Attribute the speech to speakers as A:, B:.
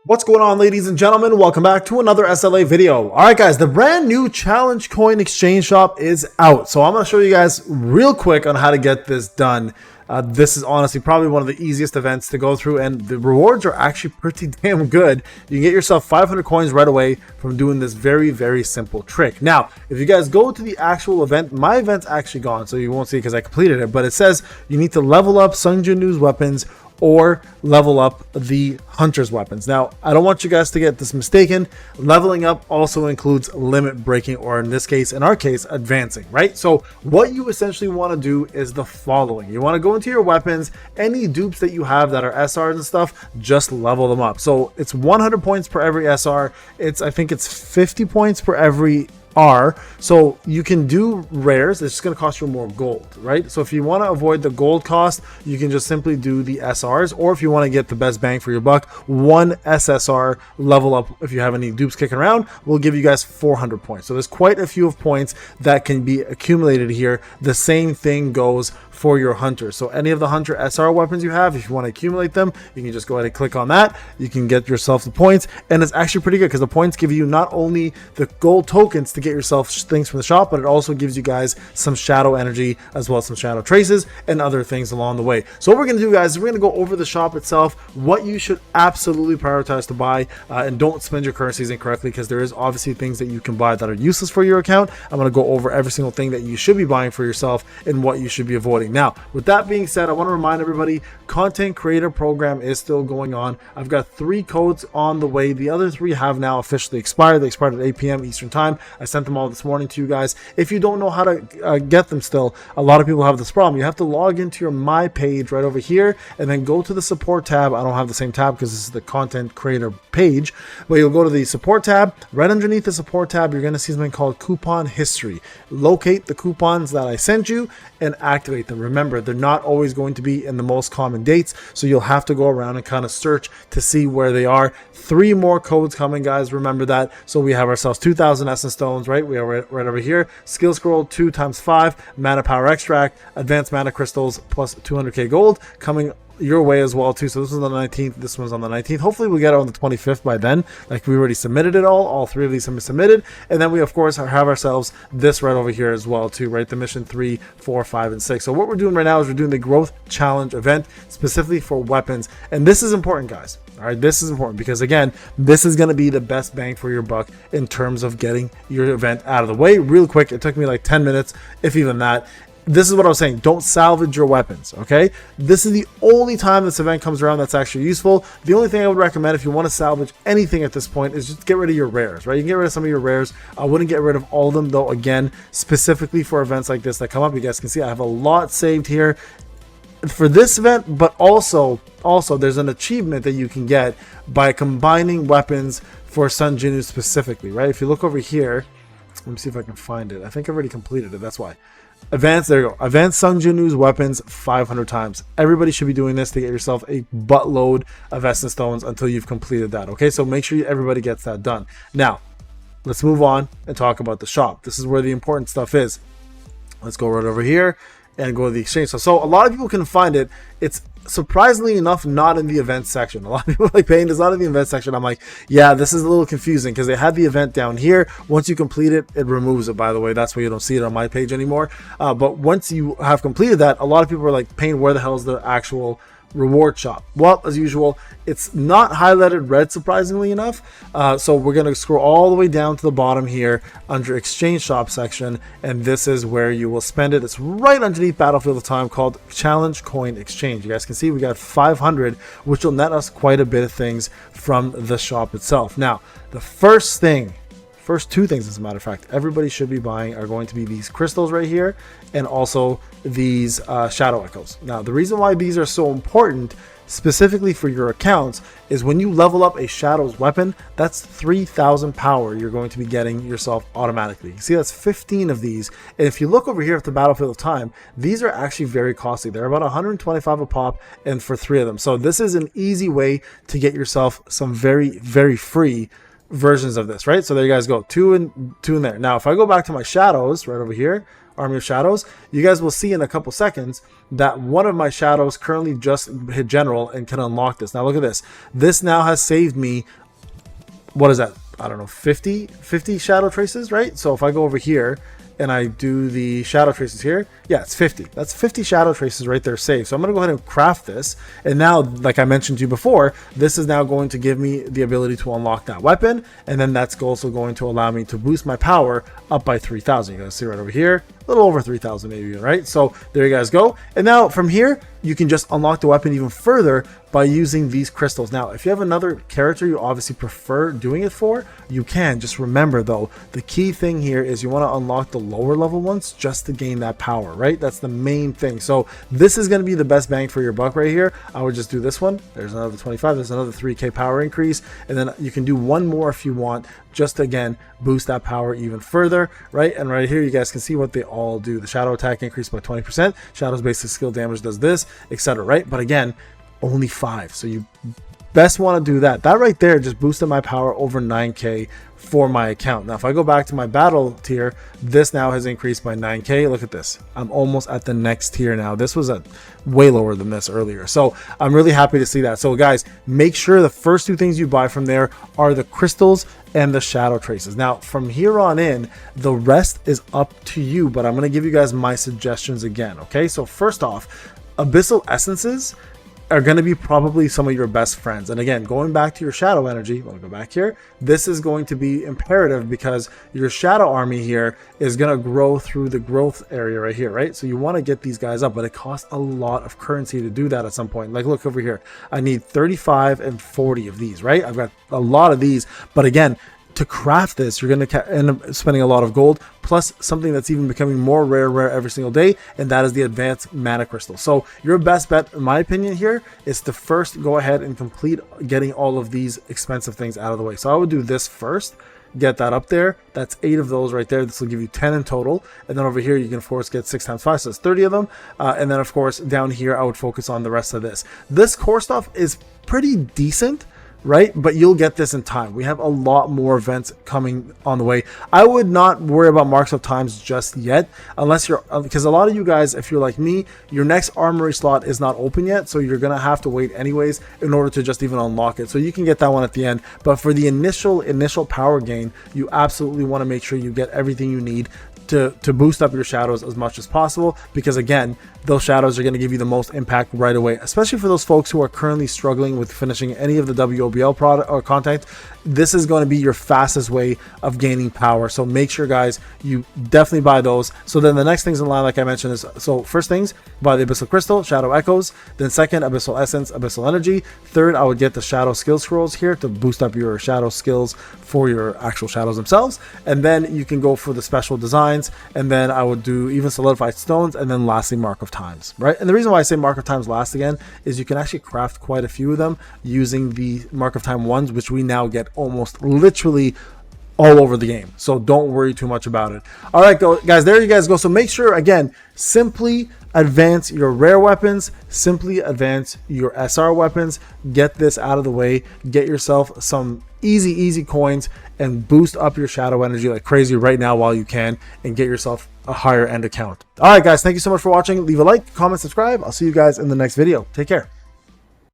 A: What's going on, ladies and gentlemen? Welcome back to another SLA video. All right, guys, the brand new challenge coin exchange shop is out. So I'm going to show you guys real quick on how to get this done. This is honestly probably one of the easiest events to go through, and the rewards are actually pretty damn good. You can get yourself 500 coins right away from doing this very, very simple trick. Now, if you guys go to the actual event, my event's actually gone, so you won't see it because I completed it, but it says you need to level up Sung Jinwoo's weapons or level up the hunter's weapons. Now, I don't want you guys to get this mistaken. Leveling up also includes limit breaking, or in this case, in our case, advancing, right? So what you essentially want to do is the following. You want to go into your weapons, any dupes that you have that are SRs and stuff, just level them up. So it's 100 points per every SR. I think it's 50 points per every R. So you can do rares. It's just going to cost you more gold, right? So if you want to avoid the gold cost, you can just simply do the SRs, or if you want to get the best bang for your buck, one SSR level up, if you have any dupes kicking around, will give you guys 400 points. So there's quite a few of points that can be accumulated here. The same thing goes for your hunter. So any of the hunter SR weapons you have, if you want to accumulate them, you can just go ahead and click on that. You can get yourself the points, and it's actually pretty good because the points give you not only the gold tokens to get yourself things from the shop, but it also gives you guys some shadow energy as well as some shadow traces and other things along the way. So what we're going to do, guys, is we're going to go over the shop itself, what you should absolutely prioritize to buy, and don't spend your currencies incorrectly, because there is obviously things that you can buy that are useless for your account. I'm going to go over every single thing that you should be buying for yourself and what you should be avoiding. Now, with that being said, I want to remind everybody, content creator program is still going on. I've got 3 codes on the way. The other 3 have now officially expired. They expired at 8 p.m. Eastern time. I sent them all this morning to you guys. If you don't know how to get them still, a lot of people have this problem. You have to log into your My page right over here and then go to the support tab. I don't have the same tab because this is the content creator page, but you'll go to the support tab. Right underneath the support tab, you're going to see something called coupon history. Locate the coupons that I sent you and activate them. Remember, they're not always going to be in the most common dates, so you'll have to go around and kind of search to see where they are. 3 more codes coming, guys. Remember that. So we have ourselves 2,000 essence stones, right? We are right over here. Skill scroll 2 times 5, mana power extract, advanced mana crystals plus 200k gold coming your way as well too. So this is on the 19th, this one's on the 19th. Hopefully we get it on the 25th by then. Like, we already submitted it all 3 of these have been submitted, and then we of course have ourselves this right over here as well too, right? The mission 3, 4, 5, and 6. So what we're doing right now is we're doing the growth challenge event specifically for weapons, and this is important, guys. All right, this is important because, again, this is going to be the best bang for your buck in terms of getting your event out of the way real quick. It took me like 10 minutes, if even that. This is what I was saying. Don't salvage your weapons, okay? This is the only time this event comes around that's actually useful. The only thing I would recommend if you want to salvage anything at this point is just get rid of your rares, right? You can get rid of some of your rares. I wouldn't get rid of all of them, though, again, specifically for events like this that come up. You guys can see I have a lot saved here for this event, but also there's an achievement that you can get by combining weapons for Sung Jinwoo specifically, right? If you look over here, let me see if I can find it. I think I've already completed it. That's why. Advanced, there you go. Advanced Sung Jinwoo's weapons 500 times. Everybody should be doing this to get yourself a buttload of essence stones until you've completed that. Okay, so make sure everybody gets that done. Now, let's move on and talk about the shop. This is where the important stuff is. Let's go right over here and go to the exchange. So a lot of people can find it. It's surprisingly enough not in the event section. A lot of people are like, Payne, it's not in the event section. I'm like, yeah, this is a little confusing because they had the event down here. Once you complete it, it removes it, by the way. That's why you don't see it on my page anymore. But once you have completed that, a lot of people are like, Payne, where the hell is the actual reward shop? Well, as usual, it's not highlighted red, surprisingly enough. So we're going to scroll all the way down to the bottom here under exchange shop section, and this is where you will spend it. It's right underneath Battlefield of Time, called challenge coin exchange. You guys can see we got 500, which will net us quite a bit of things from the shop itself. Now, the first 2 things, as a matter of fact, everybody should be buying are going to be these crystals right here, and also these shadow echoes. Now, the reason why these are so important specifically for your accounts is when you level up a shadows weapon, that's 3,000 power you're going to be getting yourself automatically. You see, that's 15 of these, and if you look over here at the Battlefield of Time, these are actually very costly. They're about 125 a pop, and for 3 of them. So this is an easy way to get yourself some very, very free versions of this, right? So there you guys go, 2 in there. Now, if I go back to my shadows right over here, Army of Shadows, you guys will see in a couple seconds that one of my shadows currently just hit general and can unlock this. Now look at this. This now has saved me, what is that? I don't know, 50 shadow traces, right? So if I go over here and I do the shadow traces here, yeah, it's 50. That's 50 shadow traces right there saved. So I'm going to go ahead and craft this. And now, like I mentioned to you before, this is now going to give me the ability to unlock that weapon. And then that's also going to allow me to boost my power up by 3,000. You guys see right over here, a little over 3,000 maybe, right? So there you guys go. And now from here, you can just unlock the weapon even further by using these crystals. Now, if you have another character you obviously prefer doing it for, you can. Just remember though, the key thing here is you want to unlock the lower level ones just to gain that power, right? That's the main thing. So this is going to be the best bang for your buck right here. I would just do this one. There's another 25. There's another 3k power increase. And then you can do one more if you want, just to, again, boost that power even further, right? And right here, you guys can see what they all do. The shadow attack increased by 20%. Shadow's basic skill damage does this, etc., right? But again, only 5. So you best want to do that. That right there just boosted my power over 9k for my account. Now, if I go back to my battle tier, this now has increased by 9k. Look at this. I'm almost at the next tier now. This was at way lower than this earlier. So I'm really happy to see that. So guys, make sure the first 2 things you buy from there are the crystals and the shadow traces. Now, from here on in, the rest is up to you, but I'm going to give you guys my suggestions again. Okay. So first off, abyssal essences are going to be probably some of your best friends. And again, going back to your shadow energy, let me go back here. This is going to be imperative because your shadow army here is going to grow through the growth area right here, right? So you want to get these guys up, but it costs a lot of currency to do that at some point. Like, look over here. I need 35 and 40 of these, right? I've got a lot of these, but again, to craft this, you're going to end up spending a lot of gold, plus something that's even becoming more rare every single day, and that is the advanced mana crystal. So your best bet, in my opinion here, is to first go ahead and complete getting all of these expensive things out of the way. So I would do this first, get that up there. That's 8 of those right there. This will give you 10 in total. And then over here, you can of course get 6 times 5, so that's 30 of them. And then of course, down here, I would focus on the rest of this. This core stuff is pretty decent, right? But you'll get this in time. We have a lot more events coming on the way. I would not worry about marks of times just yet, unless you're, because a lot of you guys, if you're like me, your next armory slot is not open yet, so you're gonna have to wait anyways in order to just even unlock it. So you can get that one at the end, but for the initial power gain, you absolutely want to make sure you get everything you need to boost up your shadows as much as possible, because again, those shadows are going to give you the most impact right away, especially for those folks who are currently struggling with finishing any of the WOBL product or content. This is going to be your fastest way of gaining power. So make sure, guys, you definitely buy those. So then the next things in line, like I mentioned, is, so first things, buy the Abyssal Crystal, Shadow Echoes. Then second, Abyssal Essence, Abyssal Energy. Third, I would get the Shadow Skill Scrolls here to boost up your shadow skills for your actual shadows themselves. And then you can go for the special designs. And then I would do even Solidified Stones. And then lastly, Mark of Times, right? And the reason why I say Mark of Times last again is you can actually craft quite a few of them using the Mark of Time ones, which we now get almost literally all over the game. So don't worry too much about it. All right, guys, there you guys go. So make sure, again, simply advance your rare weapons, simply advance your SR weapons, get this out of the way, get yourself some easy coins, and boost up your shadow energy like crazy right now while you can, and get yourself a higher end account. All right, guys, thank you so much for watching. Leave a like, comment, subscribe. I'll see you guys in the next video. Take care.